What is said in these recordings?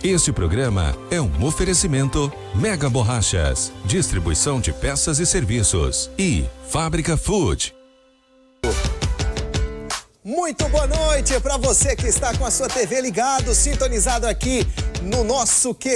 Este programa é um oferecimento Mega Borrachas, distribuição de peças e serviços e Fábrica Food. Muito boa noite para você que está com a sua TV ligado, sintonizado aqui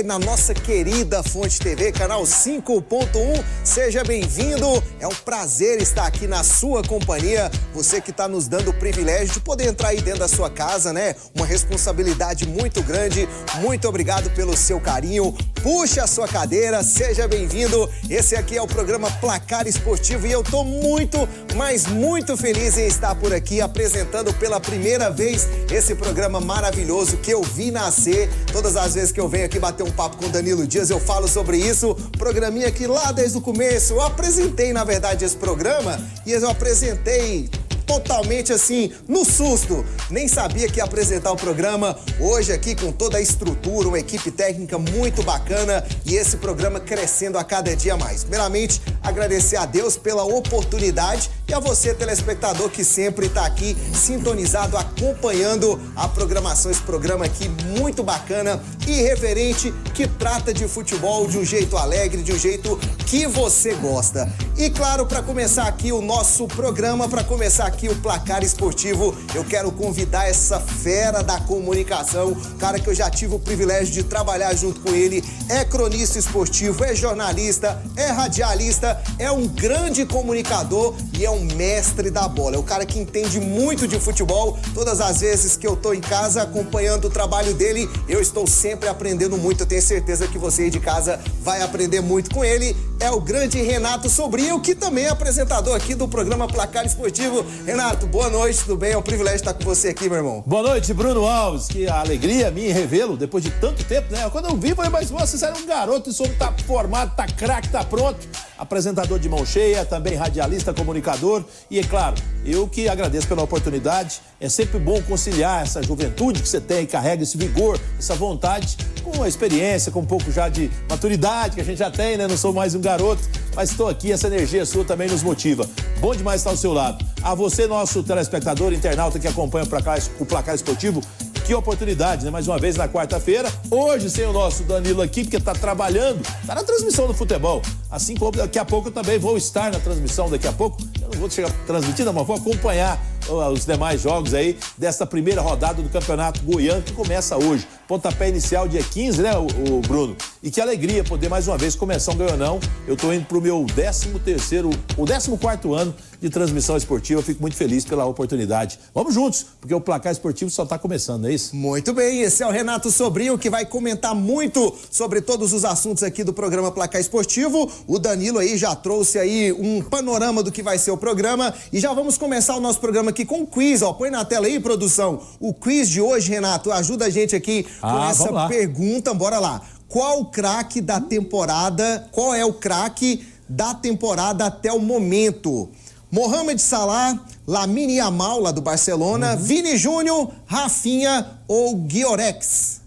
na nossa querida Fonte TV, canal 5.1. Seja bem-vindo, é um prazer estar aqui na sua companhia. Você que está nos dando o privilégio de poder entrar aí dentro da sua casa, né? Uma responsabilidade muito grande. Muito obrigado pelo seu carinho. Puxe a sua cadeira, seja bem-vindo. Esse aqui é o programa Placar Esportivo e eu tô muito, mas muito feliz em estar por aqui apresentando pela primeira vez esse programa maravilhoso que eu vi nascer. Todas as vezes que eu venho aqui bater um papo com o Danilo Dias, eu falo sobre isso. Programinha que lá desde o começo eu apresentei, na verdade, esse programa e eu apresentei totalmente assim, no susto. Nem sabia que ia apresentar o programa. Hoje aqui com toda a estrutura, uma equipe técnica muito bacana e esse programa crescendo a cada dia mais. Primeiramente, agradecer a Deus pela oportunidade e a você, telespectador, que sempre está aqui sintonizado, acompanhando a programação. Esse programa aqui muito bacana, irreverente, que trata de futebol de um jeito alegre, de um jeito que você gosta. E claro, para começar aqui o nosso programa, para começar aqui o Placar Esportivo, eu quero convidar essa fera da comunicação, cara que eu já tive o privilégio de trabalhar junto com ele, é cronista esportivo, é jornalista, é radialista, é um grande comunicador e é um mestre da bola. É o cara que entende muito de futebol. Todas as vezes que eu tô em casa acompanhando o trabalho dele, eu estou sempre aprendendo muito. Eu tenho certeza que você aí de casa vai aprender muito com ele. É o grande Renato Sobrinho, que também é apresentador aqui do programa Placar Esportivo. Renato, boa noite, tudo bem? É um privilégio estar com você aqui, meu irmão. Boa noite, Bruno Alves, que a alegria minha revê-lo depois de tanto tempo, né? Quando eu vi, falei, mas você era um garoto, isso tá formado, tá craque, tá pronto. Apresentador de mão cheia, também radialista, comunicador. E é claro, eu que agradeço pela oportunidade. É sempre bom conciliar essa juventude que você tem, carrega esse vigor, essa vontade, com a experiência, com um pouco já de maturidade que a gente já tem, né? Não sou mais um garoto, mas estou aqui, essa energia sua também nos motiva. Bom demais estar ao seu lado. A você, nosso telespectador, internauta que acompanha o Placar Esportivo, que oportunidade, né? Mais uma vez na quarta-feira. Hoje sem o nosso Danilo aqui, porque tá trabalhando, tá na transmissão do futebol. Assim como daqui a pouco eu também vou estar na transmissão daqui a pouco. Eu não vou chegar transmitindo, mas vou acompanhar os demais jogos aí dessa primeira rodada do Campeonato Goiano que começa hoje. Pontapé inicial dia 15, né, o Bruno? E que alegria poder mais uma vez começar um Goianão. Eu tô indo pro meu 14º ano de transmissão esportiva. Eu fico muito feliz pela oportunidade. Vamos juntos, porque o Placar Esportivo só tá começando, não é isso? Muito bem, esse é o Renato Sobrinho, que vai comentar muito sobre todos os assuntos aqui do programa Placar Esportivo. O Danilo aí já trouxe aí um panorama do que vai ser o programa e já vamos começar o nosso programa aqui com um quiz, ó. Põe na tela aí, produção. O quiz de hoje, Renato, ajuda a gente aqui com essa pergunta. Bora lá. Qual é o craque da temporada até o momento? Mohamed Salah, Lamine Yamal, lá do Barcelona, Vini Júnior, Rafinha ou Guiorex?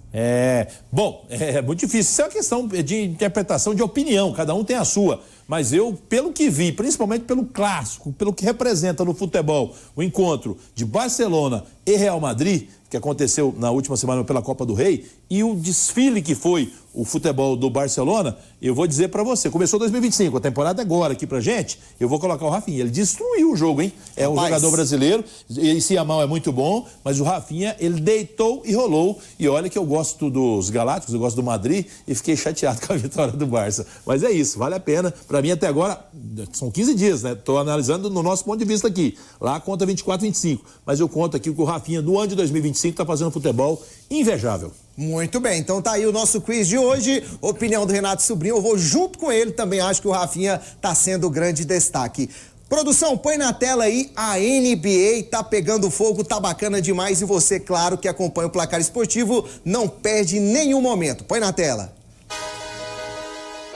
Bom, é muito difícil. Isso é uma questão de interpretação, de opinião. Cada um tem a sua. Mas eu, pelo que vi, principalmente pelo clássico, pelo que representa no futebol, o encontro de Barcelona e Real Madrid, que aconteceu na última semana pela Copa do Rei, e o desfile que foi o futebol do Barcelona, eu vou dizer pra você, começou 2025, a temporada agora aqui pra gente, eu vou colocar o Rafinha, ele destruiu o jogo, hein? É um jogador brasileiro, esse Yamal é muito bom, mas o Rafinha, ele deitou e rolou, e olha que eu gosto dos Galácticos, eu gosto do Madrid, e fiquei chateado com a vitória do Barça. Mas é isso, vale a pena, pra mim até agora, são 15 dias, né? Tô analisando no nosso ponto de vista aqui, lá conta 24, 25, mas eu conto aqui que o Rafinha, no ano de 2025, tá fazendo futebol invejável. Muito bem, então tá aí o nosso quiz de hoje, opinião do Renato Sobrinho, eu vou junto com ele, também acho que o Rafinha tá sendo o grande destaque. Produção, põe na tela aí, a NBA tá pegando fogo, tá bacana demais e você, claro, que acompanha o Placar Esportivo, não perde nenhum momento. Põe na tela.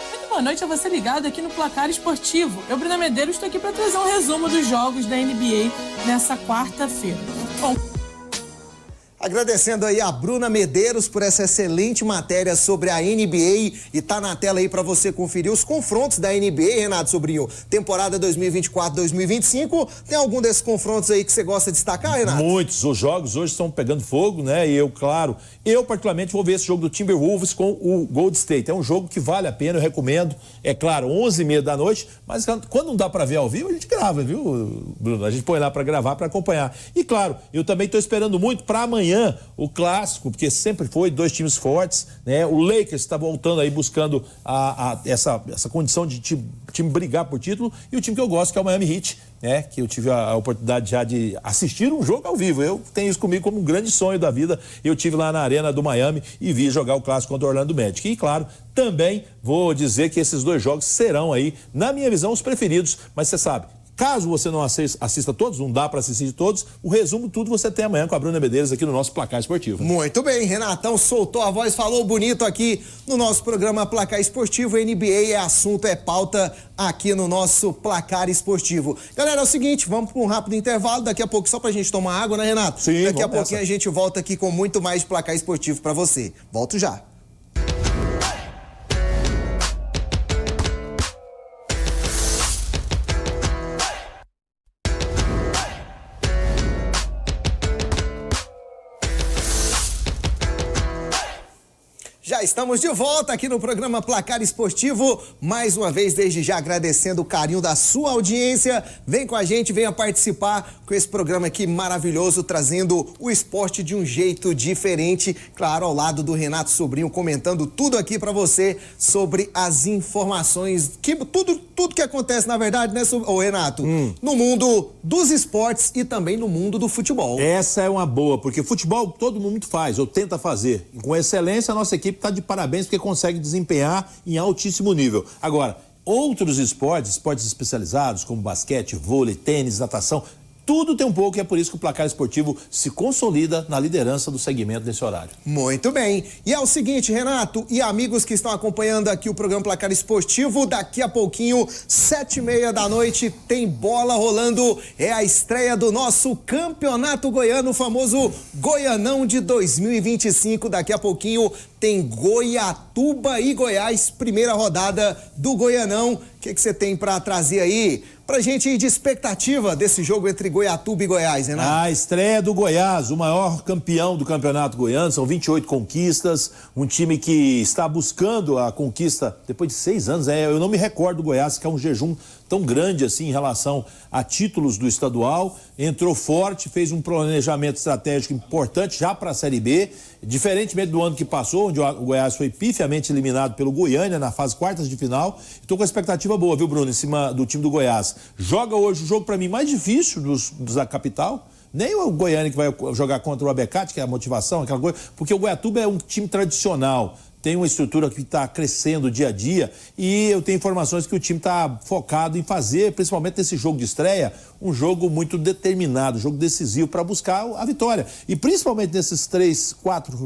Muito boa noite a você ligado aqui no Placar Esportivo. Eu, Bruna Medeiros, estou aqui para trazer um resumo dos jogos da NBA nessa quarta-feira. Bom, Agradecendo aí a Bruna Medeiros por essa excelente matéria sobre a NBA e tá na tela aí para você conferir os confrontos da NBA, Renato Sobrinho. Temporada 2024-2025. Tem algum desses confrontos aí que você gosta de destacar, Renato? Muitos. Os jogos hoje estão pegando fogo, né? E eu particularmente vou ver esse jogo do Timberwolves com o Gold State. É um jogo que vale a pena, eu recomendo. É claro, 11h30 da noite, mas quando não dá para ver ao vivo, a gente grava, viu, Bruno? A gente põe lá para gravar, para acompanhar. E claro, eu também estou esperando muito para amanhã o clássico, porque sempre foi dois times fortes, né? O Lakers está voltando aí buscando essa condição de time brigar por título, e o time que eu gosto, que é o Miami Heat, né? Que eu tive a oportunidade já de assistir um jogo ao vivo. Eu tenho isso comigo como um grande sonho da vida. Eu tive lá na arena do Miami e vi jogar o clássico contra o Orlando Magic. E claro, também vou dizer que esses dois jogos serão aí, na minha visão, os preferidos, mas você sabe, caso você não assista todos, não dá para assistir todos, o resumo tudo você tem amanhã com a Bruna Medeiros aqui no nosso Placar Esportivo. Muito bem, Renatão soltou a voz, falou bonito aqui no nosso programa Placar Esportivo. NBA é assunto, é pauta aqui no nosso Placar Esportivo. Galera, é o seguinte, vamos para um rápido intervalo, daqui a pouco só pra gente tomar água, né, Renato? Sim, daqui a pouquinho a gente volta aqui com muito mais de Placar Esportivo para você. Volto já. Já estamos de volta aqui no programa Placar Esportivo, mais uma vez desde já agradecendo o carinho da sua audiência. Vem com a gente, venha participar com esse programa aqui maravilhoso, trazendo o esporte de um jeito diferente, claro, ao lado do Renato Sobrinho, comentando tudo aqui pra você sobre as informações, tudo que acontece na verdade, né, Renato? No mundo dos esportes e também no mundo do futebol. Essa é uma boa, porque futebol todo mundo faz, ou tenta fazer. Com excelência, a nossa equipe está de parabéns porque consegue desempenhar em altíssimo nível. Agora, outros esportes especializados, como basquete, vôlei, tênis, natação, tudo tem um pouco e é por isso que o Placar Esportivo se consolida na liderança do segmento nesse horário. Muito bem. E é o seguinte, Renato e amigos que estão acompanhando aqui o programa Placar Esportivo, daqui a pouquinho, 7h30 da noite, tem bola rolando. É a estreia do nosso Campeonato Goiano, o famoso Goianão de 2025. Daqui a pouquinho tem Goiatuba e Goiás, primeira rodada do Goianão. O que você tem para trazer aí pra gente ir de expectativa desse jogo entre Goiatuba e Goiás, Renato? A estreia do Goiás, o maior campeão do Campeonato Goiano, são 28 conquistas, um time que está buscando a conquista depois de 6 anos. Eu não me recordo do Goiás, que é um jejum tão grande assim em relação a títulos do estadual, entrou forte, fez um planejamento estratégico importante já para a Série B, diferentemente do ano que passou, onde o Goiás foi pifiamente eliminado pelo Goiânia na fase quartas de final. Estou com a expectativa boa, viu, Bruno, em cima do time do Goiás. Joga hoje o jogo para mim mais difícil dos da capital. Nem o Goiânia que vai jogar contra o Abecate, que é a motivação, aquela coisa, porque o Goiatuba é um time tradicional, tem uma estrutura que está crescendo dia a dia e eu tenho informações que o time está focado em fazer, principalmente nesse jogo de estreia, um jogo muito determinado, um jogo decisivo para buscar a vitória. E principalmente nesses 4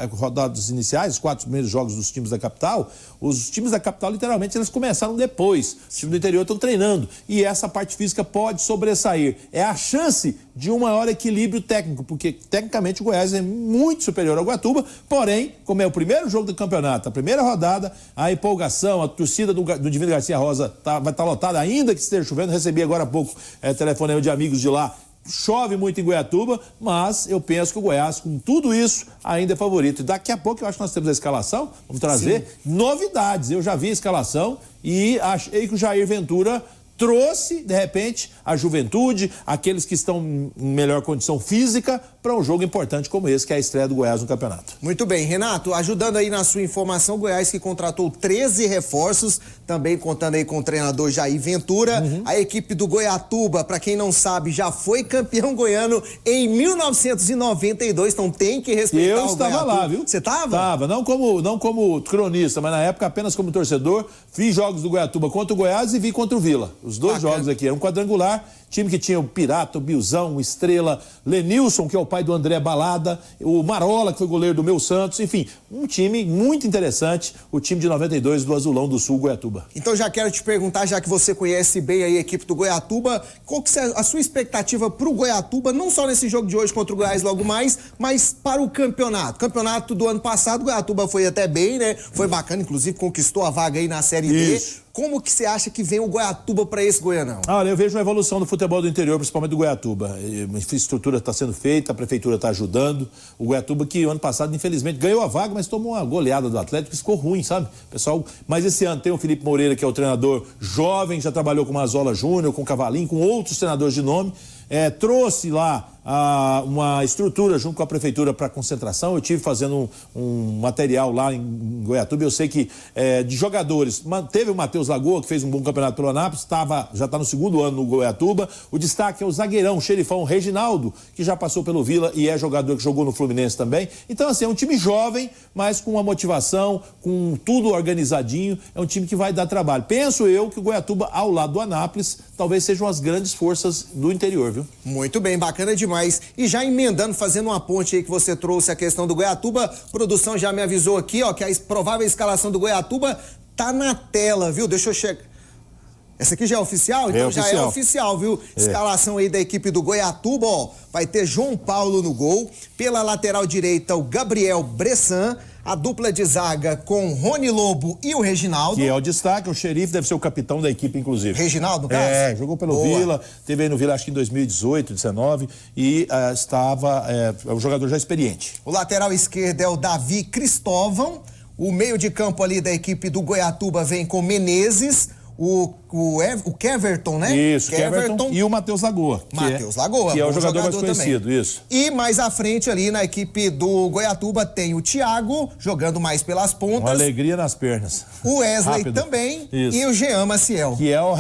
rodadas iniciais, os 4 primeiros jogos dos times da capital, os times da capital literalmente eles começaram depois, os times do interior estão treinando e essa parte física pode sobressair. É a chance de um maior equilíbrio técnico, porque tecnicamente o Goiás é muito superior ao Goiatuba, porém, como é o primeiro jogo do campeonato, a primeira rodada, a empolgação, a torcida do Divino Garcia Rosa vai estar lotada, ainda que esteja chovendo. Recebi agora há pouco telefonema de amigos de lá. Chove muito em Goiatuba, mas eu penso que o Goiás, com tudo isso, ainda é favorito. E daqui a pouco eu acho que nós temos a escalação, vamos trazer novidades. Eu já vi a escalação e achei que o Jair Ventura trouxe, de repente, a juventude, aqueles que estão em melhor condição física, para um jogo importante como esse, que é a estreia do Goiás no campeonato. Muito bem, Renato, ajudando aí na sua informação, o Goiás que contratou 13 reforços, também contando aí com o treinador Jair Ventura. A equipe do Goiatuba, para quem não sabe, já foi campeão goiano em 1992, então tem que respeitar o Goiatuba. Eu estava lá, viu? Você estava? Estava, não como cronista, mas na época apenas como torcedor. Fiz jogos do Goiatuba contra o Goiás e vi contra o Vila. Os dois jogos aqui, era um quadrangular, time que tinha o Pirata, o Bilzão, o Estrela, Lenilson, que é o pai do André Balada, o Marola, que foi goleiro do meu Santos, enfim, um time muito interessante, o time de 92 do Azulão do Sul, Goiatuba. Então já quero te perguntar, já que você conhece bem aí a equipe do Goiatuba, qual que é a sua expectativa pro Goiatuba, não só nesse jogo de hoje contra o Goiás logo mais, mas para o campeonato. Campeonato do ano passado, o Goiatuba foi até bem, né? Foi bacana, inclusive conquistou a vaga aí na Série D. Como que você acha que vem o Goiatuba para esse Goianão? Olha, eu vejo uma evolução do futebol do interior, principalmente do Goiatuba. A infraestrutura está sendo feita, a prefeitura está ajudando. O Goiatuba que ano passado, infelizmente, ganhou a vaga, mas tomou uma goleada do Atlético, ficou ruim, sabe? Pessoal, mas esse ano tem o Felipe Moreira, que é o treinador jovem, já trabalhou com o Mazola Júnior, com o Cavalinho, com outros treinadores de nome. Trouxe lá uma estrutura junto com a prefeitura para concentração. Eu tive fazendo um material lá em Goiatuba. Eu sei que de jogadores, teve o Matheus Lagoa, que fez um bom campeonato pelo Anápolis, já está no segundo ano no Goiatuba. O destaque é o zagueirão, o xerifão Reginaldo, que já passou pelo Vila e é jogador que jogou no Fluminense também. Então, assim, é um time jovem, mas com uma motivação, com tudo organizadinho. É um time que vai dar trabalho. Penso eu que o Goiatuba, ao lado do Anápolis, talvez sejam as grandes forças do interior, viu? Muito bem, bacana demais. E já emendando, fazendo uma ponte aí que você trouxe a questão do Goiatuba, a produção já me avisou aqui, ó, que a provável escalação do Goiatuba tá na tela, viu? Deixa eu checar. Essa aqui já é oficial? Então já é oficial, viu? Escalação aí da equipe do Goiatuba, ó. Vai ter João Paulo no gol. Pela lateral direita, o Gabriel Bressan. A dupla de zaga com Rony Lobo e o Reginaldo. Que é o destaque, o xerife deve ser o capitão da equipe, inclusive. Reginaldo, no caso? Jogou pelo Vila, teve aí no Vila acho que em 2018, 19, e é um jogador já experiente. O lateral esquerdo é o Davi Cristóvão. O meio de campo ali da equipe do Goiatuba vem com Menezes, o Keverton, né? Isso, Keverton e o Matheus Lagoa. Que é o jogador mais conhecido, também. Isso. E mais à frente ali na equipe do Goiatuba tem o Thiago, jogando mais pelas pontas. Uma alegria nas pernas. O Wesley também. Isso. E o Jean Maciel. Que é o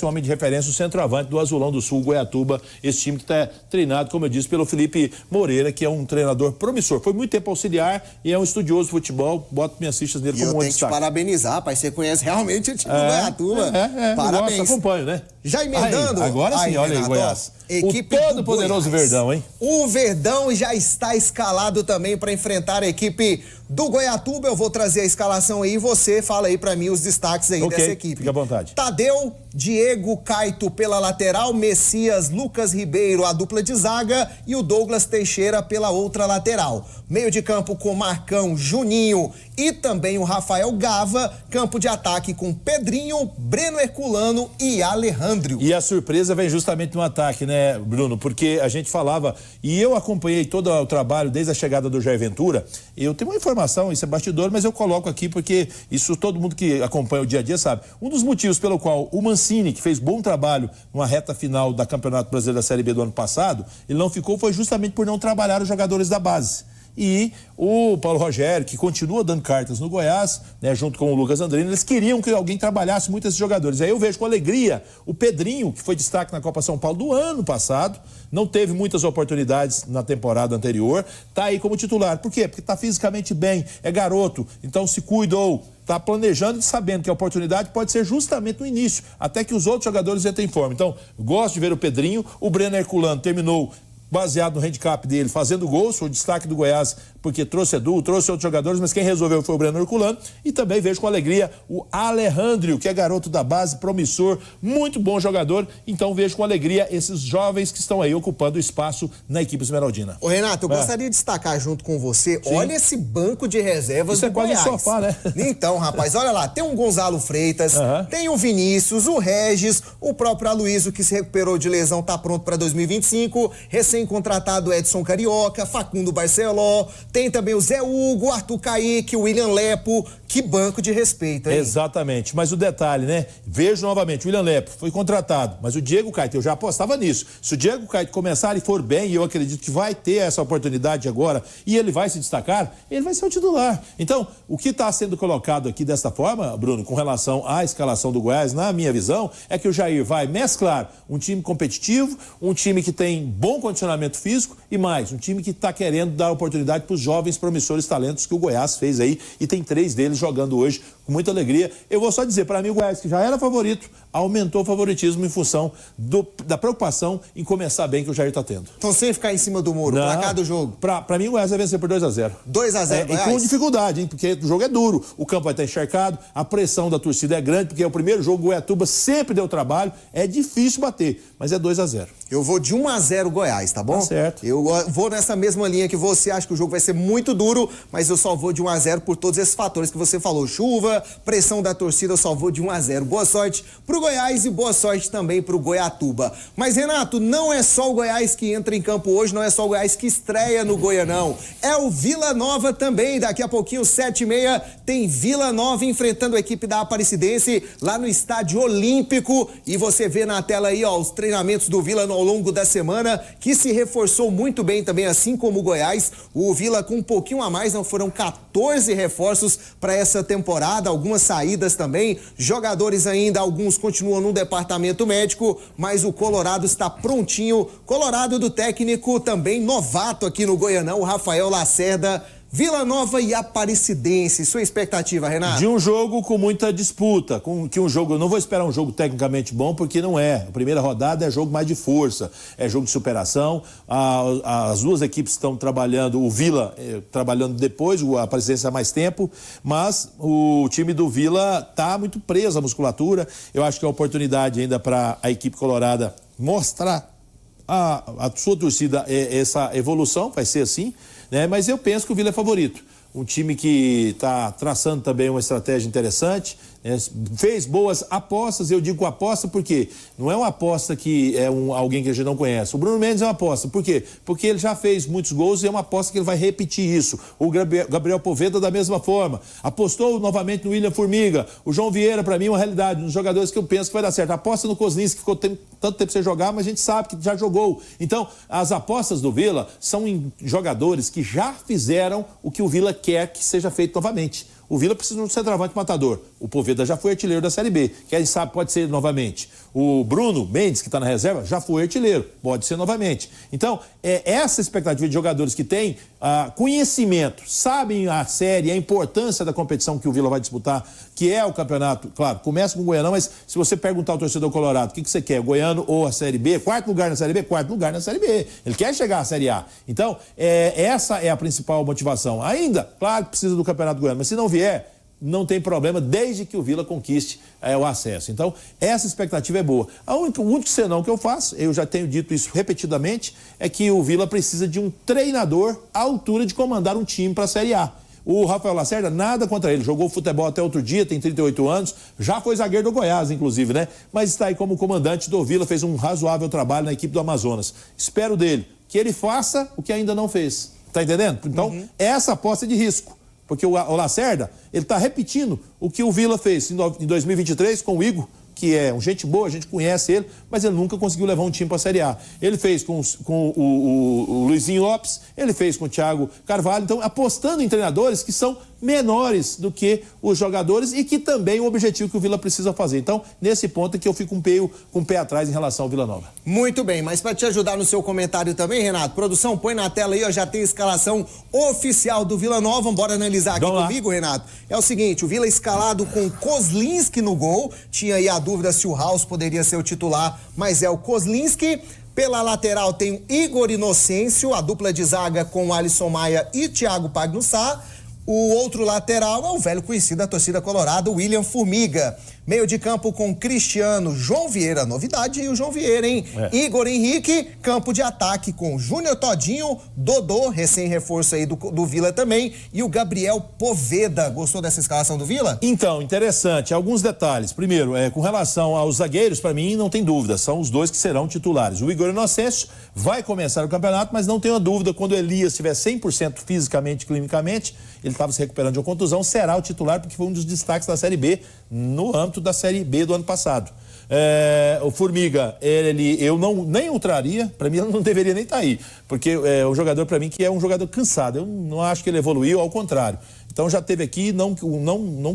homem de referência, o centroavante do Azulão do Sul, Goiatuba. Esse time que está treinado, como eu disse, pelo Felipe Moreira, que é um treinador promissor. Foi muito tempo auxiliar e é um estudioso de futebol. Boto minhas fichas nele como um destaque. Eu tenho que te parabenizar, pai. Você conhece realmente o time do Goiatuba. Parabéns. Eu acompanho, né? Já emendando. Agora sim, olha aí, Goiás. Equipe o todo-poderoso Verdão, hein? O Verdão já está escalado também para enfrentar a equipe do Goiatuba. Eu vou trazer a escalação aí e você fala aí para mim os destaques aí dessa equipe. Fica à vontade. Tadeu, Diego Caito pela lateral, Messias, Lucas Ribeiro, a dupla de zaga e o Douglas Teixeira pela outra lateral. Meio de campo com Marcão, Juninho e também o Rafael Gava. Campo de ataque com Pedrinho, Breno Herculano e Alejandro. E a surpresa vem justamente no ataque, né, Bruno? Porque a gente falava, e eu acompanhei todo o trabalho desde a chegada do Jair Ventura. Eu tenho uma informação, isso é bastidor, mas eu coloco aqui porque isso todo mundo que acompanha o dia a dia sabe. Um dos motivos pelo qual o Mancini, que fez bom trabalho numa reta final da Campeonato Brasileiro da Série B do ano passado, ele não ficou, foi justamente por não trabalhar os jogadores da base. E o Paulo Rogério, que continua dando cartas no Goiás, né, junto com o Lucas Andrino, eles queriam que alguém trabalhasse muito esses jogadores. Aí eu vejo com alegria o Pedrinho, que foi destaque na Copa São Paulo do ano passado, não teve muitas oportunidades na temporada anterior, tá aí como titular. Por quê? Porque tá fisicamente bem, é garoto, então se cuidou, tá planejando e sabendo que a oportunidade pode ser justamente no início, até que os outros jogadores entrem em forma. Então, gosto de ver o Pedrinho, o Breno Herculano terminou baseado no handicap dele, fazendo gols, foi o destaque do Goiás, porque trouxe Edu, trouxe outros jogadores, mas quem resolveu foi o Breno Herculano. E também vejo com alegria o Alejandro, que é garoto da base, promissor, muito bom jogador. Então vejo com alegria esses jovens que estão aí ocupando espaço na equipe esmeraldina. Ô Renato, eu gostaria de destacar junto com você, olha esse banco de reservas do Goiás. Isso é quase um sofá, né? Então, rapaz, olha lá, tem um Gonzalo Freitas, tem o Vinícius, o Regis, o próprio Aloysio, que se recuperou de lesão, tá pronto para 2025, recém-contratado Edson Carioca, Facundo Barceló, tem também o Zé Hugo, Arthur Kaique, o William Lepo. Que banco de respeito, hein? Exatamente, mas o detalhe, né? Vejo novamente, o William Lepo foi contratado, mas o Diego Caito, eu já apostava nisso. Se o Diego Caito começar e for bem, e eu acredito que vai ter essa oportunidade agora, e ele vai se destacar, ele vai ser o titular. Então, o que está sendo colocado aqui desta forma, Bruno, com relação à escalação do Goiás, na minha visão, é que o Jair vai mesclar um time competitivo, um time que tem bom condicionamento condicionamento físico e mais, um time que está querendo dar oportunidade para os jovens promissores talentos que o Goiás fez aí e tem 3 deles jogando hoje com muita alegria. Eu vou só dizer, para mim o Goiás, que já era favorito, aumentou o favoritismo em função da preocupação em começar bem que o Jair está tendo. Então, sem ficar em cima do muro, placar do jogo. Para mim o Goiás vai vencer por 2-0. 2-0, E com dificuldade, hein? Porque o jogo é duro, o campo vai estar encharcado, a pressão da torcida é grande, porque é o primeiro jogo, o Goiatuba sempre deu trabalho, é difícil bater, mas é 2-0. Eu vou de 1-0 Goiás, tá bom? Tá certo. Eu vou nessa mesma linha que você, acha que o jogo vai ser muito duro, mas eu só vou de 1-0 por todos esses fatores que você falou. Chuva, pressão da torcida, eu só vou de 1-0. Boa sorte pro Goiás e boa sorte também pro Goiatuba. Mas, Renato, não é só o Goiás que entra em campo hoje, não é só o Goiás que estreia no Goianão. É o Vila Nova também. Daqui a pouquinho, 7h30, tem Vila Nova enfrentando a equipe da Aparecidense lá no Estádio Olímpico. E você vê na tela aí, ó, os treinamentos do Vila ao longo da semana, que se reforçou muito bem também, assim como o Goiás. O Vila com um pouquinho a mais, não foram 14 reforços para essa temporada, algumas saídas também, jogadores ainda, alguns continuam no departamento médico, mas o Colorado está prontinho. Colorado do técnico também novato aqui no Goianão, o Rafael Lacerda. Vila Nova e Aparecidense, sua expectativa, Renato? De um jogo com muita disputa, eu não vou esperar um jogo tecnicamente bom, porque não é. A primeira rodada é jogo mais de força, é jogo de superação. As duas equipes estão trabalhando, o Vila trabalhando depois, a Aparecidense há mais tempo, mas o time do Vila está muito preso à musculatura. Eu acho que é uma oportunidade ainda para a equipe colorada mostrar a sua torcida essa evolução, vai ser assim, né? Mas eu penso que o Vila é favorito. Um time que está traçando também uma estratégia interessante, né? Fez boas apostas. Eu digo aposta porque não é uma aposta que é alguém que a gente não conhece. O Bruno Mendes é uma aposta. Por quê? Porque ele já fez muitos gols e é uma aposta que ele vai repetir isso. O Gabriel Poveda da mesma forma. Apostou novamente no William Formiga. O João Vieira, para mim, é uma realidade. Um dos jogadores que eu penso que vai dar certo. Aposta no Kozlinski, que ficou tanto tempo sem jogar, mas a gente sabe que já jogou. Então, as apostas do Vila são em jogadores que já fizeram o que o Vila quer que seja feito novamente. O Vila precisa de um centroavante matador. O Poveda já foi artilheiro da Série B. Quem sabe pode ser novamente. O Bruno Mendes, que está na reserva, já foi artilheiro. Pode ser novamente. Então, essa expectativa de jogadores que têm conhecimento, sabem a série, a importância da competição que o Vila vai disputar, que é o campeonato. Claro, começa com o Goianão, mas se você perguntar ao torcedor colorado o que você quer, Goiano ou a Série B, quarto lugar na Série B, quarto lugar na Série B. Ele quer chegar à Série A. Então, essa é a principal motivação. Ainda, claro que precisa do campeonato goiano, mas se não vier, não tem problema, desde que o Vila conquiste o acesso. Então, essa expectativa é boa. O único senão que eu faço, eu já tenho dito isso repetidamente, é que o Vila precisa de um treinador à altura de comandar um time para a Série A. O Rafael Lacerda, nada contra ele, jogou futebol até outro dia, tem 38 anos, já foi zagueiro do Goiás, inclusive, né? Mas está aí como comandante do Vila, fez um razoável trabalho na equipe do Amazonas. Espero dele que ele faça o que ainda não fez. Tá entendendo? Então, essa aposta é de risco. Porque o Lacerda, ele está repetindo o que o Vila fez em 2023 com o Igor, que é um gente boa, a gente conhece ele, mas ele nunca conseguiu levar um time para a Série A. Ele fez com o Luizinho Lopes, ele fez com o Thiago Carvalho, então apostando em treinadores que são menores do que os jogadores e que também o objetivo que o Vila precisa fazer. Então, nesse ponto é que eu fico com o pé atrás em relação ao Vila Nova. Muito bem, mas para te ajudar no seu comentário também, Renato, produção, põe na tela aí, ó, já tem a escalação oficial do Vila Nova, bora analisar aqui comigo, Renato. É o seguinte, o Vila escalado com Kozlinski no gol, tinha aí a dúvida se o House poderia ser o titular, mas é o Kozlinski. Pela lateral tem o Igor Inocêncio, a dupla de zaga com Alisson Maia e Thiago Pagnussá. O outro lateral é o velho conhecido da torcida colorada, William Formiga. Meio de campo com Cristiano, João Vieira, novidade, e o João Vieira, hein? Igor Henrique, campo de ataque com Júnior Todinho, Dodô, recém-reforço aí do Vila também, e o Gabriel Poveda. Gostou dessa escalação do Vila? Então, interessante. Alguns detalhes. Primeiro, com relação aos zagueiros, para mim, não tem dúvida. São os dois que serão titulares. O Igor Inocêncio vai começar o campeonato, mas não tenho dúvida, quando o Elias estiver 100% fisicamente e clinicamente, ele estava se recuperando de uma contusão, será o titular, porque foi um dos destaques da Série B no âmbito da Série B do ano passado. O Formiga, eu nem o traria, para mim ele não deveria nem estar aí, porque é um jogador para mim que é um jogador cansado, eu não acho que ele evoluiu, ao contrário. Então já teve aqui, não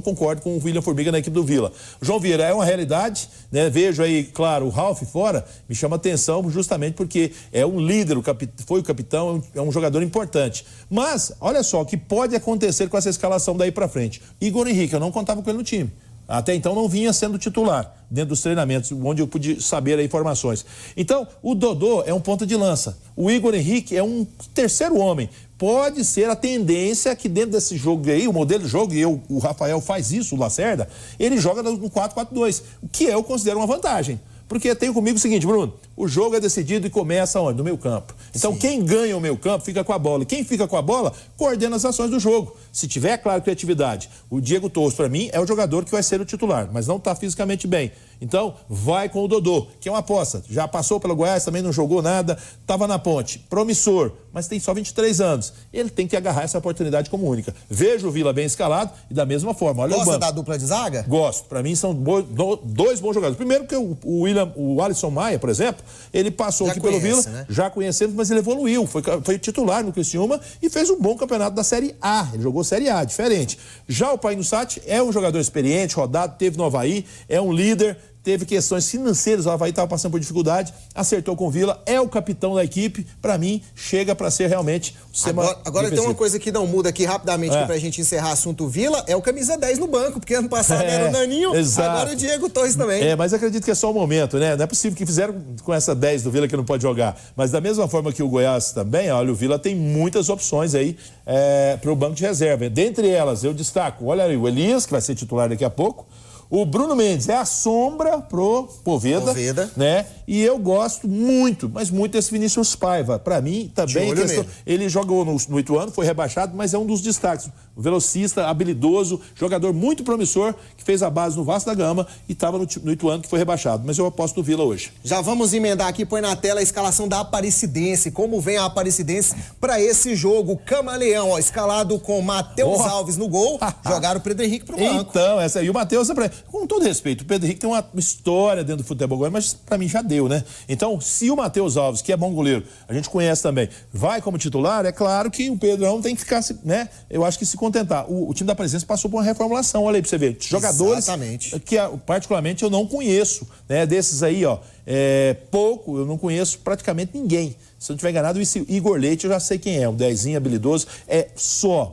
concordo com o William Formiga na equipe do Vila. O João Vieira é uma realidade, né? Vejo aí, claro, o Ralf fora, me chama atenção justamente porque é um líder, foi o capitão, é um jogador importante. Mas, olha só, o que pode acontecer com essa escalação daí pra frente. Igor Henrique, eu não contava com ele no time. Até então não vinha sendo titular dentro dos treinamentos, onde eu pude saber informações. Então, o Dodô é um ponta de lança. O Igor Henrique é um terceiro homem. Pode ser a tendência que dentro desse jogo aí, o modelo de jogo, e o Rafael faz isso, o Lacerda, ele joga no 4-4-2, o que eu considero uma vantagem. Porque tem comigo o seguinte, Bruno, o jogo é decidido e começa onde? No meio campo. Então, quem ganha o meio campo fica com a bola. E quem fica com a bola, coordena as ações do jogo. Se tiver, claro, criatividade. O Diego Torres, para mim, é o jogador que vai ser o titular, mas não está fisicamente bem. Então, vai com o Dodô, que é uma aposta. Já passou pelo Goiás, também não jogou nada, estava na ponte. Promissor, mas tem só 23 anos. Ele tem que agarrar essa oportunidade como única. Vejo o Vila bem escalado e da mesma forma. Olha, gosta da dupla de zaga? Gosto. Para mim, são dois bons jogadores. Primeiro que o Alisson Maia, por exemplo, ele passou já aqui pelo Vila, né? Já conhecemos, mas ele evoluiu. Foi titular no Criciúma e fez um bom campeonato da Série A. Ele jogou Série A, diferente. Já o Painho Sati é um jogador experiente, rodado, teve no Avaí, é um líder. Teve questões financeiras, o Avaí estava passando por dificuldade, acertou com o Vila, é o capitão da equipe, para mim, chega para ser realmente o sistema. Agora tem uma coisa que não muda aqui rapidamente, para a gente encerrar assunto Vila, é o camisa 10 no banco, porque ano passado era o Naninho, exato. Agora o Diego Torres também. Mas acredito que é só um momento, né? Não é possível que fizeram com essa 10 do Vila que não pode jogar. Mas da mesma forma que o Goiás também, olha, o Vila tem muitas opções aí para o banco de reserva. Dentre elas, eu destaco, olha aí, o Elias, que vai ser titular daqui a pouco. O Bruno Mendes é a sombra pro Poveda, né? E eu gosto muito, mas muito desse Vinícius Paiva. Para mim, também, ele jogou no Ituano, foi rebaixado, mas é um dos destaques. Um velocista, habilidoso, jogador muito promissor, que fez a base no Vasco da Gama e estava no Ituano, que foi rebaixado. Mas eu aposto no Vila hoje. Já vamos emendar aqui, põe na tela a escalação da Aparecidense. Como vem a Aparecidense para esse jogo? Camaleão, ó, escalado com Matheus Alves no gol, jogaram o Pedro Henrique pro banco. Então, essa aí, o Matheus, com todo respeito, o Pedro Henrique tem uma história dentro do futebol goiano, mas para mim já deu, né? Então, se o Matheus Alves, que é bom goleiro, a gente conhece também, vai como titular, é claro que o Pedrão tem que ficar, né? Eu acho que se contentar. O time da Aparecidense passou por uma reformulação, olha aí pra você ver. Jogadores que particularmente eu não conheço, né? Desses aí, ó, pouco, eu não conheço praticamente ninguém. Se eu não estiver enganado, esse Igor Leite eu já sei quem é, um dezinho habilidoso,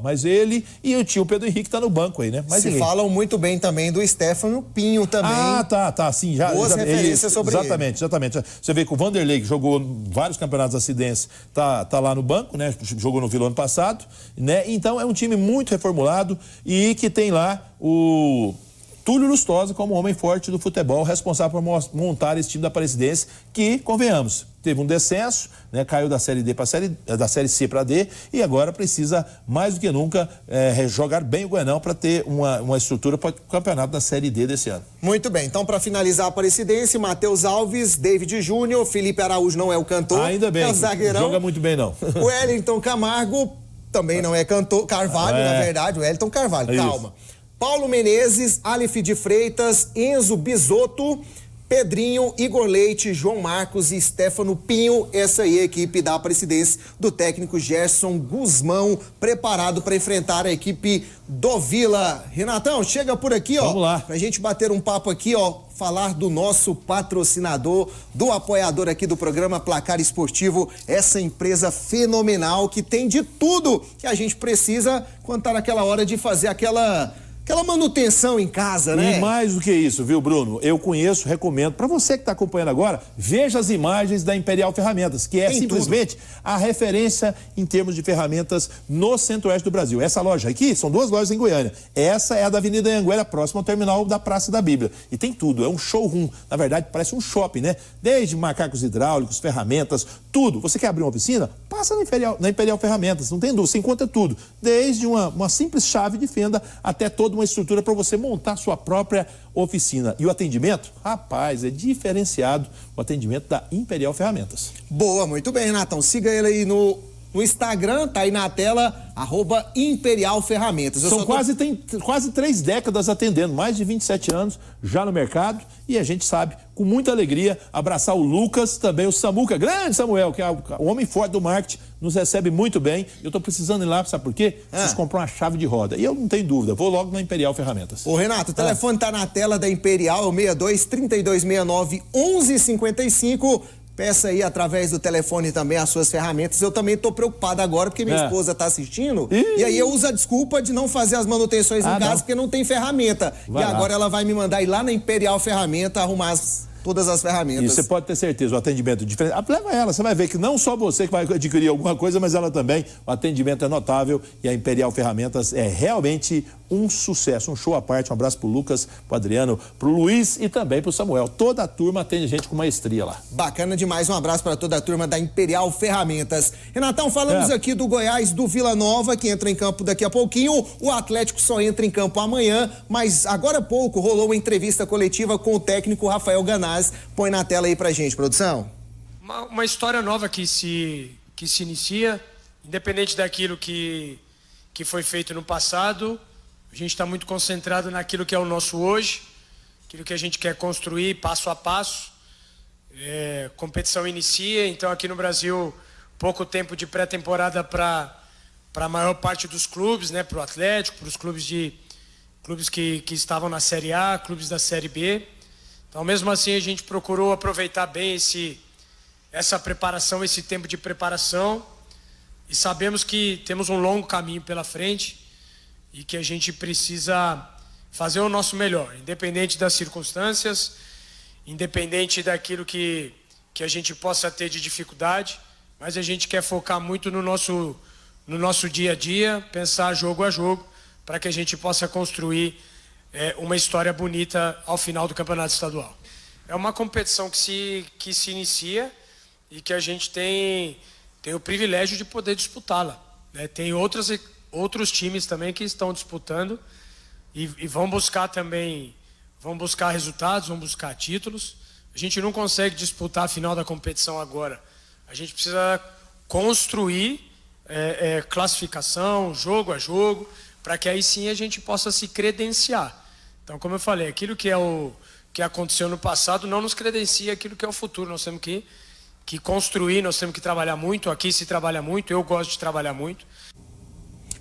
mas ele e o tio Pedro Henrique tá no banco aí, né? Mas falam muito bem também do Stefano Pinho também. Tá, sim. Boas referências sobre ele. Exatamente. Você vê que o Vanderlei, que jogou vários campeonatos acidentes, tá lá no banco, né? Jogou no Vila ano passado, né? Então é um time muito reformulado e que tem lá o Túlio Lustosa como homem forte do futebol, responsável por montar esse time da Aparecidense, que, convenhamos, teve um descenso, né, caiu da Série D da Série C para D e agora precisa, mais do que nunca, jogar bem o Goianão para ter uma estrutura para o campeonato da Série D desse ano. Muito bem, então para finalizar a Aparecidense, Matheus Alves, David Júnior, Felipe Araújo não é o cantor. Ainda bem, é o zagueirão. Joga muito bem não. O Wellington Camargo também não é cantor, Carvalho, na verdade, o Wellington Carvalho, calma. Paulo Menezes, Aleph de Freitas, Enzo Bisotto, Pedrinho, Igor Leite, João Marcos e Stefano Pinho. Essa aí é a equipe da Aparecidense do técnico Gerson Guzmão, preparado para enfrentar a equipe do Vila. Renatão, chega por aqui, ó. Vamos lá. Pra gente bater um papo aqui, ó. Falar do nosso patrocinador, do apoiador aqui do programa Placar Esportivo, essa empresa fenomenal que tem de tudo que a gente precisa quando tá naquela hora de fazer aquela manutenção em casa, né? E mais do que isso, viu, Bruno? Eu conheço, recomendo. Para você que está acompanhando agora, veja as imagens da Imperial Ferramentas, que é simplesmente a referência em termos de ferramentas no centro-oeste do Brasil. Essa loja aqui, são duas lojas em Goiânia. Essa é a da Avenida Anhanguera, próxima ao terminal da Praça da Bíblia. E tem tudo, é um showroom. Na verdade, parece um shopping, né? Desde macacos hidráulicos, ferramentas, tudo. Você quer abrir uma oficina? Passa na Imperial Ferramentas, não tem dúvida, você encontra tudo. Desde uma simples chave de fenda até toda uma estrutura para você montar sua própria oficina. E o atendimento? Rapaz, é diferenciado o atendimento da Imperial Ferramentas. Boa, muito bem, Renatão. Siga ele aí no no Instagram, tá aí na tela, @ImperialFerramentas. Tem quase 3 décadas atendendo, mais de 27 anos já no mercado, e a gente sabe, com muita alegria, abraçar o Lucas, também o Samuca, grande Samuel, que é o homem forte do marketing, nos recebe muito bem. Eu tô precisando ir lá, sabe por quê? Preciso comprar uma chave de roda. E eu não tenho dúvida, vou logo na Imperial Ferramentas. Ô Renato, o telefone tá na tela da Imperial, é o 62-3269-1155. Peça aí através do telefone também as suas ferramentas. Eu também tô preocupado agora porque minha esposa tá assistindo. E aí eu uso a desculpa de não fazer as manutenções em casa porque não tem ferramenta. Agora ela vai me mandar ir lá na Imperial Ferramenta arrumar todas as ferramentas. E você pode ter certeza, o atendimento é diferente. Leva ela, você vai ver que não só você que vai adquirir alguma coisa, mas ela também. O atendimento é notável e a Imperial Ferramentas é realmente um sucesso, um show à parte. Um abraço pro Lucas, pro Adriano, pro Luiz e também pro Samuel. Toda a turma atende a gente com maestria lá. Bacana demais, um abraço para toda a turma da Imperial Ferramentas. Renatão, falamos aqui do Goiás, do Vila Nova, que entra em campo daqui a pouquinho. O Atlético só entra em campo amanhã, mas agora há pouco rolou uma entrevista coletiva com o técnico Rafael Ganaz. Põe na tela aí pra gente, produção. Uma história nova que se inicia, independente daquilo que foi feito no passado. A gente está muito concentrado naquilo que é o nosso hoje, aquilo que a gente quer construir passo a passo. Competição inicia, então aqui no Brasil, pouco tempo de pré-temporada para a maior parte dos clubes, né? Para o Atlético, para os clubes que estavam na Série A, clubes da Série B. Então, mesmo assim, a gente procurou aproveitar bem essa preparação, esse tempo de preparação, e sabemos que temos um longo caminho pela frente e que a gente precisa fazer o nosso melhor, independente das circunstâncias, independente daquilo que a gente possa ter de dificuldade, mas a gente quer focar muito no nosso dia a dia, pensar jogo a jogo, para que a gente possa construir uma história bonita ao final do campeonato estadual. É uma competição que se inicia e que a gente tem o privilégio de poder disputá-la, né? Tem outros times também que estão disputando e vão buscar resultados, vão buscar títulos. A gente não consegue disputar a final da competição agora. A gente precisa construir classificação, jogo a jogo, para que aí sim a gente possa se credenciar. Então, como eu falei, aquilo que aconteceu no passado não nos credencia aquilo que é o futuro. Nós temos que construir, nós temos que trabalhar muito. Aqui se trabalha muito, eu gosto de trabalhar muito.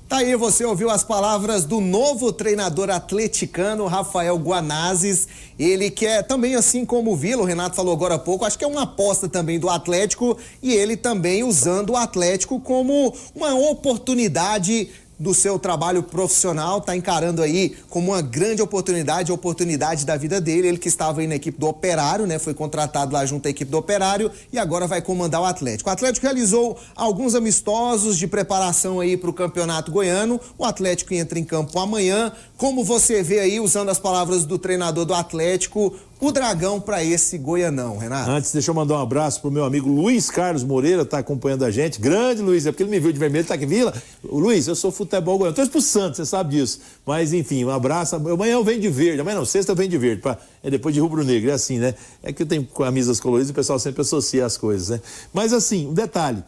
Tá aí, você ouviu as palavras do novo treinador atleticano, Rafael Ganaz. Ele que é também, assim como o Vila, o Renato falou agora há pouco, acho que é uma aposta também do Atlético, e ele também usando o Atlético como uma oportunidade do seu trabalho profissional, tá encarando aí como uma grande oportunidade da vida dele. Ele que estava aí na equipe do Operário, né? Foi contratado lá junto à equipe do Operário e agora vai comandar o Atlético. O Atlético realizou alguns amistosos de preparação aí para o Campeonato Goiano. O Atlético entra em campo amanhã. Como você vê aí, usando as palavras do treinador do Atlético, o Dragão para esse Goianão, Renato? Antes, deixa eu mandar um abraço pro meu amigo Luiz Carlos Moreira, tá acompanhando a gente. Grande Luiz, é porque ele me viu de vermelho, tá aqui, Vila. Luiz, eu sou futebol goiano, torço pro Santos, você sabe disso. Mas, enfim, um abraço. Amanhã eu venho de verde, amanhã não, sexta eu venho de verde. Depois de rubro-negro, é assim, né? É que eu tenho camisas coloridas e o pessoal sempre associa as coisas, né? Mas, assim, um detalhe.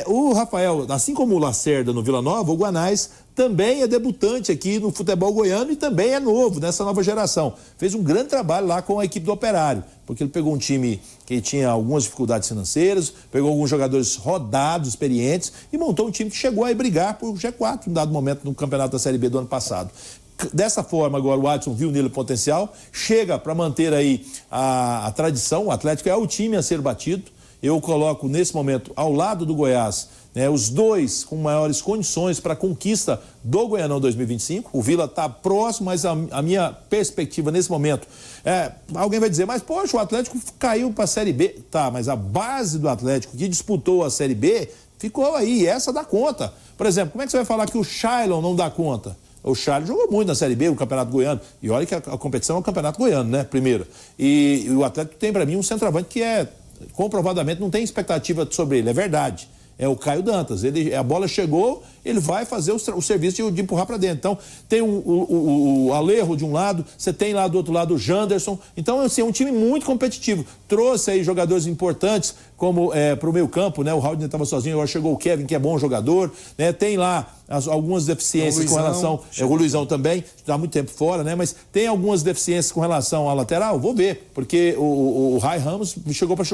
O Rafael, assim como o Lacerda no Vila Nova, o Ganaz também é debutante aqui no futebol goiano e também é novo nessa nova geração. Fez um grande trabalho lá com a equipe do Operário, porque ele pegou um time que tinha algumas dificuldades financeiras, pegou alguns jogadores rodados, experientes e montou um time que chegou a brigar por G4 em dado momento no campeonato da Série B do ano passado. Dessa forma, agora o Adson viu nele o potencial, chega para manter aí a tradição. O Atlético é o time a ser batido. Eu coloco nesse momento ao lado do Goiás, né, os dois com maiores condições para a conquista do Goianão 2025. O Vila está próximo, mas a minha perspectiva nesse momento alguém vai dizer, mas poxa, o Atlético caiu para a Série B. Tá, mas a base do Atlético que disputou a Série B ficou aí, e essa dá conta. Por exemplo, como é que você vai falar que o Shailon não dá conta? O Charles jogou muito na Série B, o Campeonato Goiano. E olha que a competição é o Campeonato Goiano, né? Primeiro. E o Atlético tem para mim um centroavante que comprovadamente não tem expectativa sobre ele, é verdade. é o Caio Dantas. A bola chegou, ele vai fazer o serviço de empurrar para dentro. Então, tem o Alejo de um lado, você tem lá do outro lado o Janderson. Então, assim, é um time muito competitivo. Trouxe aí jogadores importantes, como para o meio campo, né? O Raul estava sozinho, agora chegou o Kevin, que é bom jogador, né? Tem lá algumas deficiências com relação... o Luizão também, está há muito tempo fora, né? Mas tem algumas deficiências com relação à lateral, vou ver, porque o Rai Ramos chegou para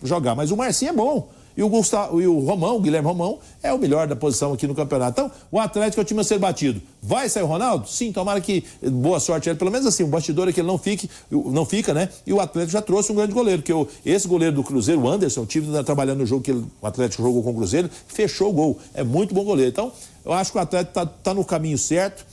jogar, mas o Marcinho é bom. E o Guilherme Romão, é o melhor da posição aqui no campeonato. Então, o Atlético é o time a ser batido. Vai sair o Ronaldo? Sim, tomara que boa sorte a ele. Pelo menos assim, o bastidor é que ele não fica, né? E o Atlético já trouxe um grande goleiro, que esse goleiro do Cruzeiro, o Anderson, eu tive trabalhando no jogo que o Atlético jogou com o Cruzeiro, fechou o gol. É muito bom goleiro. Então, eu acho que o Atlético tá no caminho certo.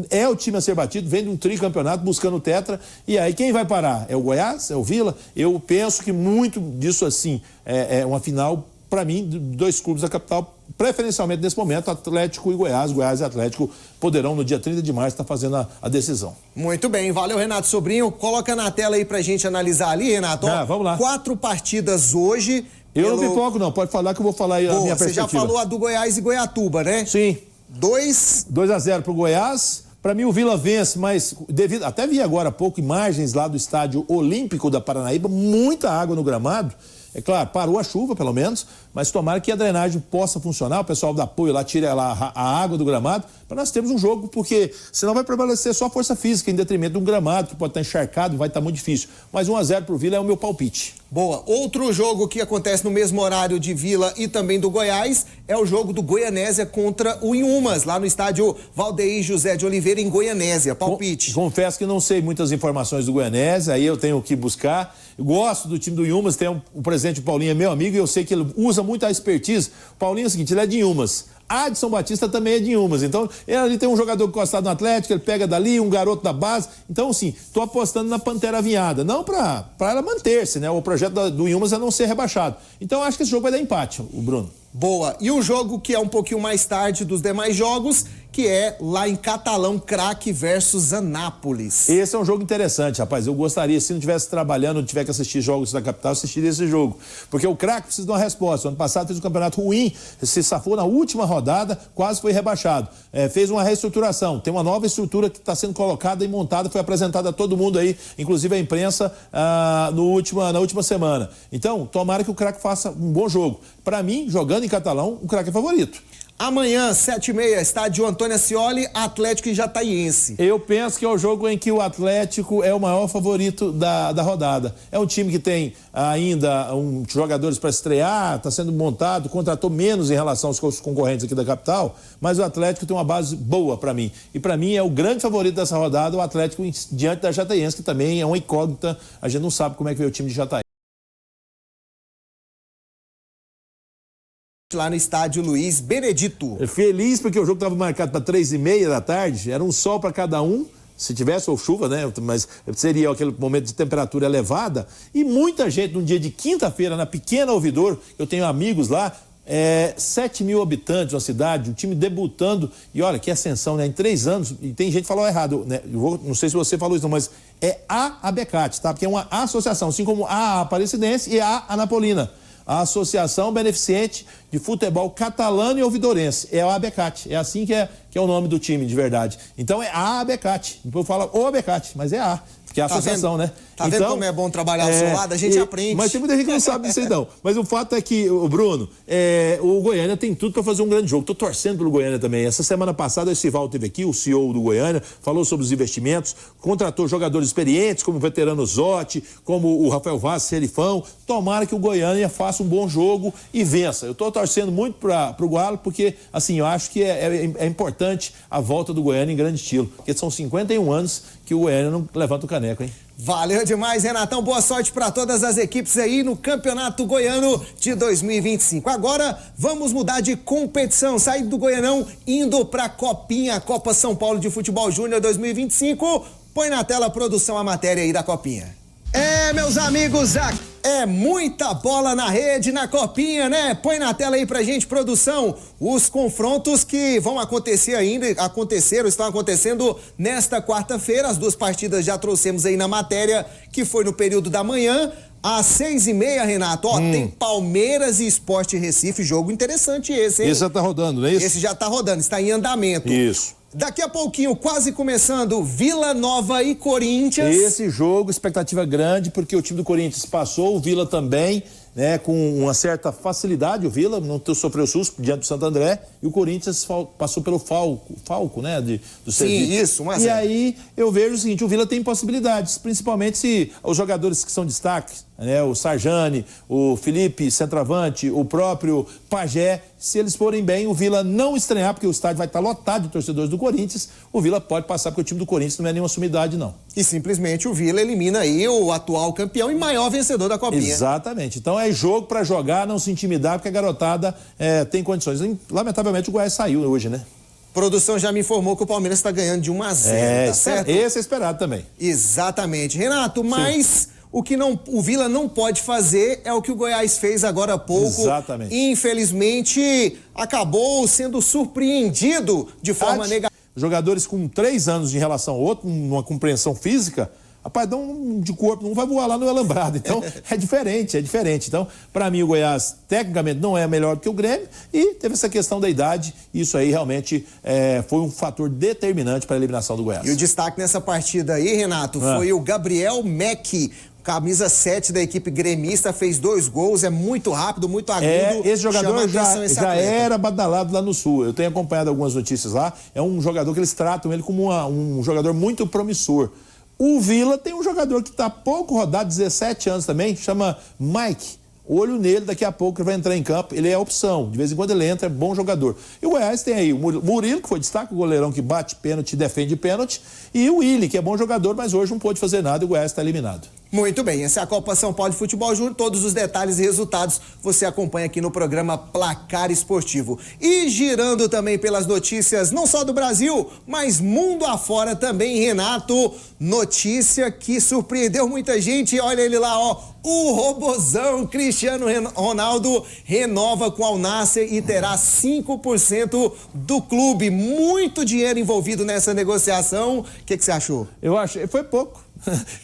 É o time a ser batido, vem de um tricampeonato buscando o tetra, e aí quem vai parar? É o Goiás? É o Vila? Eu penso que muito disso assim é uma final, para mim, de dois clubes da capital, preferencialmente nesse momento, Atlético e Goiás. Goiás e Atlético poderão no dia 30 de março estar fazendo a decisão. Muito bem, valeu, Renato Sobrinho. Coloca na tela aí pra gente analisar ali, Renato. Vamos lá. 4 partidas hoje. Eu não pipoco não, pode falar que eu vou falar aí a minha perspectiva. Você já falou a do Goiás e Goiatuba, né? Sim. 2-0 pro Goiás. Para mim o Vila vence, mas até vi agora há pouco imagens lá do estádio Olímpico da Paranaíba, muita água no gramado. É claro, parou a chuva pelo menos, mas tomara que a drenagem possa funcionar, o pessoal do apoio lá tire a água do gramado, para nós termos um jogo, porque senão vai prevalecer só a força física em detrimento de um gramado que pode estar encharcado, vai estar muito difícil. Mas 1-0 pro Vila é o meu palpite. Boa. Outro jogo que acontece no mesmo horário de Vila e também do Goiás é o jogo do Goianésia contra o Inhumas, lá no estádio Valdeir José de Oliveira, em Goianésia. Palpite. Confesso que não sei muitas informações do Goianésia, aí eu tenho que buscar. Eu gosto do time do Inhumas, tem o presidente Paulinho, é meu amigo, e eu sei que ele usa muito a expertise. O Paulinho é o seguinte, ele é de Inhumas. A de São Batista também é de Inhumas. Então, ele tem um jogador encostado no Atlético, ele pega dali, um garoto da base. Então, assim, tô apostando na Pantera Avinhada. Não para ela manter-se, né? O projeto do Inhumas é não ser rebaixado. Então, acho que esse jogo vai dar empate, o Bruno. Boa. E o jogo que é um pouquinho mais tarde dos demais jogos, que é lá em Catalão, Craque versus Anápolis. Esse é um jogo interessante, rapaz. Eu gostaria, se não estivesse trabalhando, não tiver que assistir jogos da capital, assistiria esse jogo. Porque o Craque precisa de uma resposta. Ano passado fez um campeonato ruim, se safou na última rodada, quase foi rebaixado. Fez uma reestruturação. Tem uma nova estrutura que está sendo colocada e montada, foi apresentada a todo mundo aí, inclusive a imprensa, na última semana. Então, tomara que o Craque faça um bom jogo. Para mim, jogando em Catalão, o Craque é favorito. Amanhã, 7h30, estádio Antônio Ascioli, Atlético e Jataiense. Eu penso que é o jogo em que o Atlético é o maior favorito da rodada. É um time que tem ainda jogadores para estrear, está sendo montado, contratou menos em relação aos concorrentes aqui da capital, mas o Atlético tem uma base boa para mim. E para mim é o grande favorito dessa rodada, o Atlético diante da Jataiense, que também é uma incógnita. A gente não sabe como é que veio o time de Jataiense. Lá no estádio Luiz Benedito. Feliz porque o jogo estava marcado para 3h30 da tarde, era um sol para cada um, se tivesse ou chuva, né? Mas seria aquele momento de temperatura elevada, e muita gente num dia de quinta-feira na Pequena Ouvidor, eu tenho amigos lá, 7 mil habitantes na cidade, um time debutando, e olha que ascensão, né? Em 3 anos, e tem gente que falou errado, né? Não sei se você falou isso não, mas é a ABCAT, tá? Porque é uma associação, assim como a Aparecidense e a Anapolina. A Associação Beneficente de Futebol Catalano e Ouvidorense. É a ABCAT. É assim que é o nome do time, de verdade. Então é a ABCAT. Depois fala o ABCAT, mas é a. Porque é a associação, né? Tá vendo como é bom trabalhar ao seu lado? A gente aprende. Mas tem muita gente que não sabe disso aí, não. Mas o fato é que, o Bruno, o Goiânia tem tudo para fazer um grande jogo. Tô torcendo pelo Goiânia também. Essa semana passada, o Sival esteve aqui, o CEO do Goiânia, falou sobre os investimentos, contratou jogadores experientes, como o veterano Zotti, como o Rafael Vaz, Serifão. Tomara que o Goiânia faça um bom jogo e vença. Eu tô torcendo muito pro Galo, porque, assim, eu acho que é importante a volta do Goiânia em grande estilo. Porque são 51 anos que o Goiânia não levanta o caneco, hein? Valeu demais, Renatão. Boa sorte para todas as equipes aí no Campeonato Goiano de 2025. Agora, vamos mudar de competição. Saindo do Goianão, indo para a Copinha, a Copa São Paulo de Futebol Júnior 2025. Põe na tela a produção, a matéria aí da Copinha. Meus amigos, é muita bola na rede, na Copinha, né? Põe na tela aí pra gente, produção, os confrontos que vão acontecer ainda, estão acontecendo nesta quarta-feira. As 2 partidas já trouxemos aí na matéria, que foi no período da manhã. Às 6h30, Renato, ó, tem Palmeiras e Sport Recife, jogo interessante esse, hein? Esse já tá rodando, não é isso? Esse já tá rodando, está em andamento. Isso. Daqui a pouquinho, quase começando, Vila Nova e Corinthians. Esse jogo, expectativa grande, porque o time do Corinthians passou, o Vila também, né, com uma certa facilidade, o Vila não sofreu susto diante do Santo André, e o Corinthians passou pelo Falco, né, do Sergipe. Sim, isso, mas E aí eu vejo o seguinte, o Vila tem possibilidades, principalmente se os jogadores que são destaques, né, o Sarjani, o Felipe, centroavante, o próprio Pajé, se eles forem bem, o Vila não estranhar, porque o estádio vai estar lotado de torcedores do Corinthians, o Vila pode passar, porque o time do Corinthians não é nenhuma sumidade, não. E simplesmente o Vila elimina aí o atual campeão e maior vencedor da Copinha. Exatamente. Então é jogo pra jogar, não se intimidar, porque a garotada tem condições. Lamentavelmente o Goiás saiu hoje, né? Produção já me informou que o Palmeiras está ganhando de 1-0, tá certo? Esse é esperado também. Exatamente. Renato, mas o que o Vila não pode fazer é o que o Goiás fez agora há pouco. Exatamente. Infelizmente, acabou sendo surpreendido de forma negativa. Jogadores com 3 anos de relação ao outro, numa compreensão física, rapaz, de corpo, não vai voar lá no alambrado. Então, é diferente. Então, para mim, o Goiás, tecnicamente, não é melhor do que o Grêmio e teve essa questão da idade. Isso aí, realmente, foi um fator determinante para a eliminação do Goiás. E o destaque nessa partida aí, Renato, foi o Gabriel Mack, camisa 7 da equipe gremista, fez 2 gols, é muito rápido, muito agudo. Esse jogador já era badalado lá no Sul. Eu tenho acompanhado algumas notícias lá. É um jogador que eles tratam ele como um jogador muito promissor. O Vila tem um jogador que está pouco rodado, 17 anos também, chama Mike. Olho nele, daqui a pouco ele vai entrar em campo, ele é opção, de vez em quando ele entra, é bom jogador. E o Goiás tem aí o Murilo, que foi destaque, o goleirão que bate pênalti, defende pênalti, e o Willi, que é bom jogador, mas hoje não pôde fazer nada e o Goiás está eliminado. Muito bem, essa é a Copa São Paulo de Futebol Júnior, todos os detalhes e resultados você acompanha aqui no programa Placar Esportivo. E girando também pelas notícias, não só do Brasil, mas mundo afora também, Renato, notícia que surpreendeu muita gente, olha ele lá, ó, o robozão Cristiano Ronaldo renova com o Al Nassr e terá 5% do clube, muito dinheiro envolvido nessa negociação, o que você achou? Eu achei, foi pouco.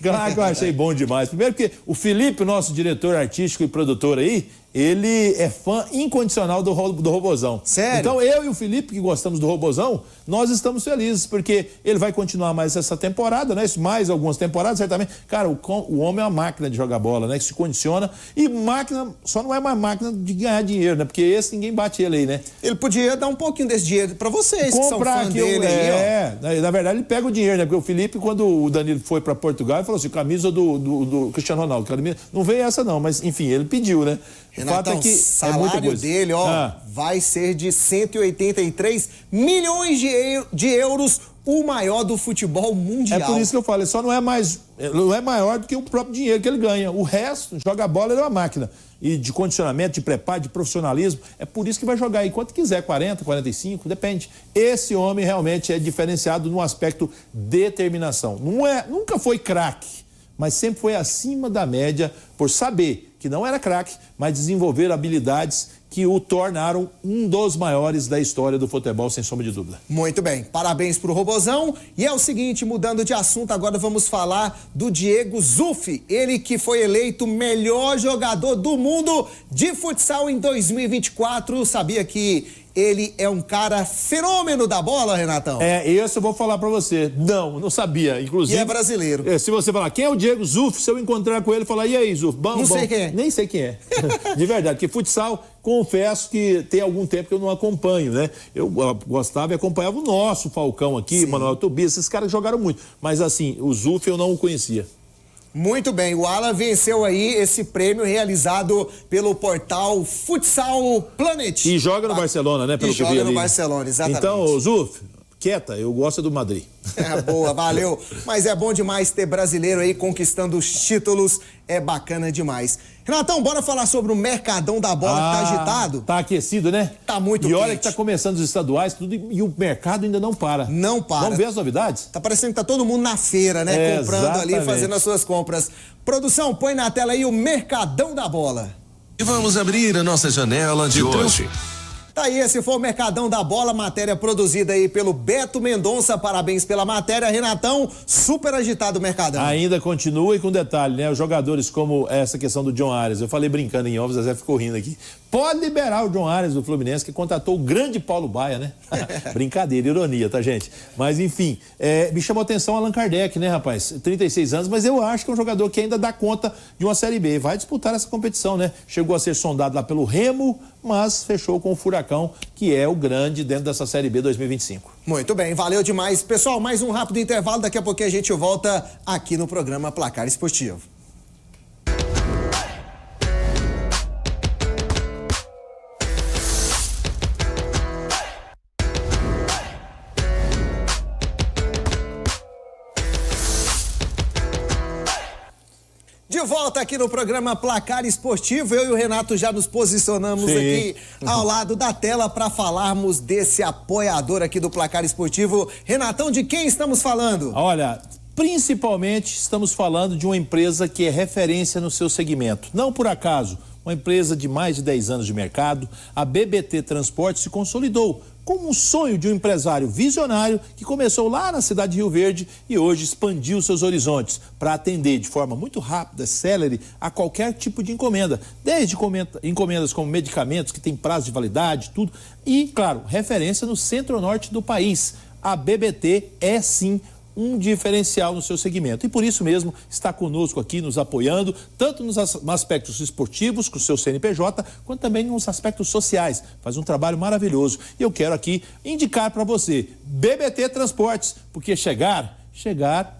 Claro que eu achei bom demais. Primeiro porque o Felipe, nosso diretor artístico e produtor aí, ele é fã incondicional do Robozão. Sério? Então eu e o Felipe, que gostamos do Robozão, nós estamos felizes, porque ele vai continuar mais essa temporada, né? Mais algumas temporadas, certamente. Cara, o homem é uma máquina de jogar bola, né? Que se condiciona. E máquina, só não é mais máquina de ganhar dinheiro, né? Porque esse ninguém bate ele aí, né? Ele podia dar um pouquinho desse dinheiro pra vocês, comprar que são fã dele aí, ó. Na verdade ele pega o dinheiro, né? Porque o Felipe, quando o Danilo foi pra Portugal, ele falou assim, camisa do Cristiano Ronaldo. Não veio essa não, mas enfim, ele pediu, né? Renatão, o salário dele, ó, vai ser de 183 milhões de euros, o maior do futebol mundial. É por isso que eu falo, ele só não é maior do que o próprio dinheiro que ele ganha. O resto, joga bola, ele é uma máquina. E de condicionamento, de preparo, de profissionalismo, é por isso que vai jogar aí quanto quiser, 40, 45, depende. Esse homem realmente é diferenciado no aspecto determinação. Nunca foi craque, mas sempre foi acima da média por saber que não era craque, mas desenvolver habilidades que o tornaram um dos maiores da história do futebol, sem sombra de dúvida. Muito bem, parabéns pro Robozão. E é o seguinte, mudando de assunto, agora vamos falar do Diego Zuff, ele que foi eleito melhor jogador do mundo de futsal em 2024. Sabia que ele é um cara fenômeno da bola, Renatão? Esse eu vou falar pra você. Não sabia. Inclusive. E é brasileiro. Se você falar, quem é o Diego Zuff? Se eu encontrar com ele, falar, e aí, Zuff? Bom, sei quem é. Nem sei quem é. De verdade, porque futsal, confesso que tem algum tempo que eu não acompanho, né? Eu gostava e acompanhava o nosso Falcão aqui, sim, Manuel Tobias, esses caras jogaram muito. Mas assim, o Zuff eu não o conhecia. Muito bem, o Alan venceu aí esse prêmio realizado pelo portal Futsal Planet. E joga no Barcelona, né? Pelo que eu vi ali. Joga no Barcelona, exatamente. Então, Zuff, quieta, eu gosto do Madrid. Boa, valeu. Mas é bom demais ter brasileiro aí conquistando os títulos, é bacana demais. Renatão, bora falar sobre o mercadão da bola que tá agitado? Tá aquecido, né? Tá muito quente. E olha que tá começando os estaduais, tudo, e o mercado ainda não para. Não para. Vamos ver as novidades? Tá parecendo que tá todo mundo na feira, né? Comprando exatamente. Ali, fazendo as suas compras. Produção, põe na tela aí o mercadão da bola. E vamos abrir a nossa janela de hoje. Tá aí, esse foi o Mercadão da Bola, matéria produzida aí pelo Beto Mendonça. Parabéns pela matéria, Renatão. Super agitado o Mercadão. Ainda continua e com detalhe, né? Os jogadores como essa questão do John Arias, eu falei brincando em off, o Zé ficou rindo aqui. Pode liberar o John Arias do Fluminense, que contratou o grande Paulo Baia, né? Brincadeira, ironia, tá, gente? Mas, enfim, me chamou a atenção Allan Kardec, né, rapaz? 36 anos, mas eu acho que é um jogador que ainda dá conta de uma Série B. Vai disputar essa competição, né? Chegou a ser sondado lá pelo Remo, mas fechou com o Furacão, que é o grande dentro dessa Série B 2025. Muito bem, valeu demais. Pessoal, mais um rápido intervalo, daqui a pouquinho a gente volta aqui no programa Placar Esportivo. De volta aqui no programa Placar Esportivo, eu e o Renato já nos posicionamos aqui ao lado da tela para falarmos desse apoiador aqui do Placar Esportivo. Renatão, de quem estamos falando? Olha, principalmente estamos falando de uma empresa que é referência no seu segmento. Não por acaso, uma empresa de mais de 10 anos de mercado, a BBT Transportes se consolidou como um sonho de um empresário visionário que começou lá na cidade de Rio Verde e hoje expandiu seus horizontes para atender de forma muito rápida, célere, a qualquer tipo de encomenda. Desde encomendas como medicamentos que têm prazo de validade, tudo. E, claro, referência no centro-norte do país. A BBT é, sim, um diferencial no seu segmento. E por isso mesmo está conosco aqui, nos apoiando, tanto nos aspectos esportivos, com o seu CNPJ, quanto também nos aspectos sociais. Faz um trabalho maravilhoso. E eu quero aqui indicar para você, BBT Transportes, porque chegar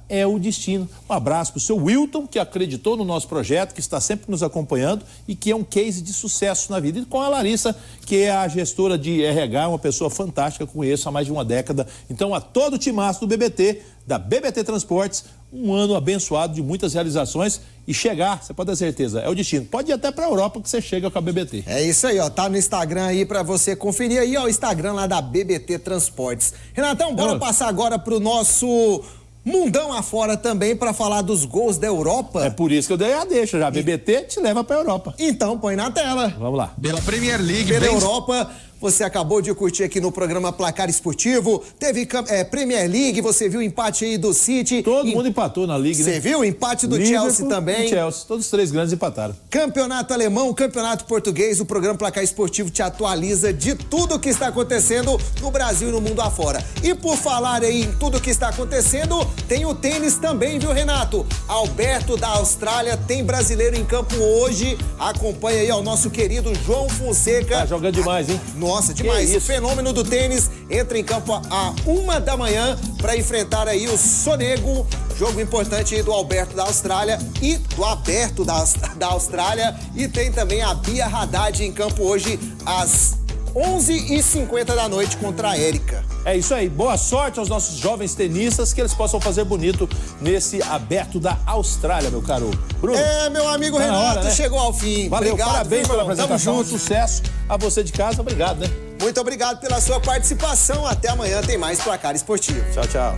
é o destino. Um abraço para o seu Wilton, que acreditou no nosso projeto, que está sempre nos acompanhando e que é um case de sucesso na vida. E com a Larissa, que é a gestora de RH, uma pessoa fantástica, conheço há mais de uma década. Então, a todo o timaço do BBT, da BBT Transportes, um ano abençoado de muitas realizações e chegar, você pode ter certeza, é o destino. Pode ir até para a Europa que você chega com a BBT. É isso aí, ó, tá no Instagram aí para você conferir aí, ó, o Instagram lá da BBT Transportes. Renatão, bora passar agora pro nosso mundão afora também para falar dos gols da Europa. É por isso que eu dei a deixa já. A BBT te leva para a Europa. Então, põe na tela. Vamos lá. Pela Premier League. Pela Europa, você acabou de curtir aqui no programa Placar Esportivo. Teve Premier League, você viu o empate aí do City. Todo mundo empatou na Liga, né? Você viu o empate do Chelsea também. E Chelsea, todos os três grandes empataram. Campeonato alemão, campeonato português, o programa Placar Esportivo te atualiza de tudo o que está acontecendo no Brasil e no mundo afora. E por falar aí em tudo o que está acontecendo, tem o tênis também, viu, Renato? Alberto da Austrália, tem brasileiro em campo hoje. Acompanha aí, ó, o nosso querido João Fonseca. Tá jogando demais, hein? Nossa, demais. O fenômeno do tênis entra em campo à 1 da manhã para enfrentar aí o Sonego. Jogo importante aí do Alberto da Austrália e do Aberto da Austrália. E tem também a Bia Haddad em campo hoje às 11h50 da noite contra a Érica. É isso aí. Boa sorte aos nossos jovens tenistas, que eles possam fazer bonito nesse Aberto da Austrália, meu caro Bruno. Meu amigo Renato, né? chegou ao fim. Valeu, obrigado, parabéns pela apresentação. Tamo junto. Sucesso a você de casa. Obrigado, né? Muito obrigado pela sua participação. Até amanhã tem mais Placar Esportivo. Tchau, tchau.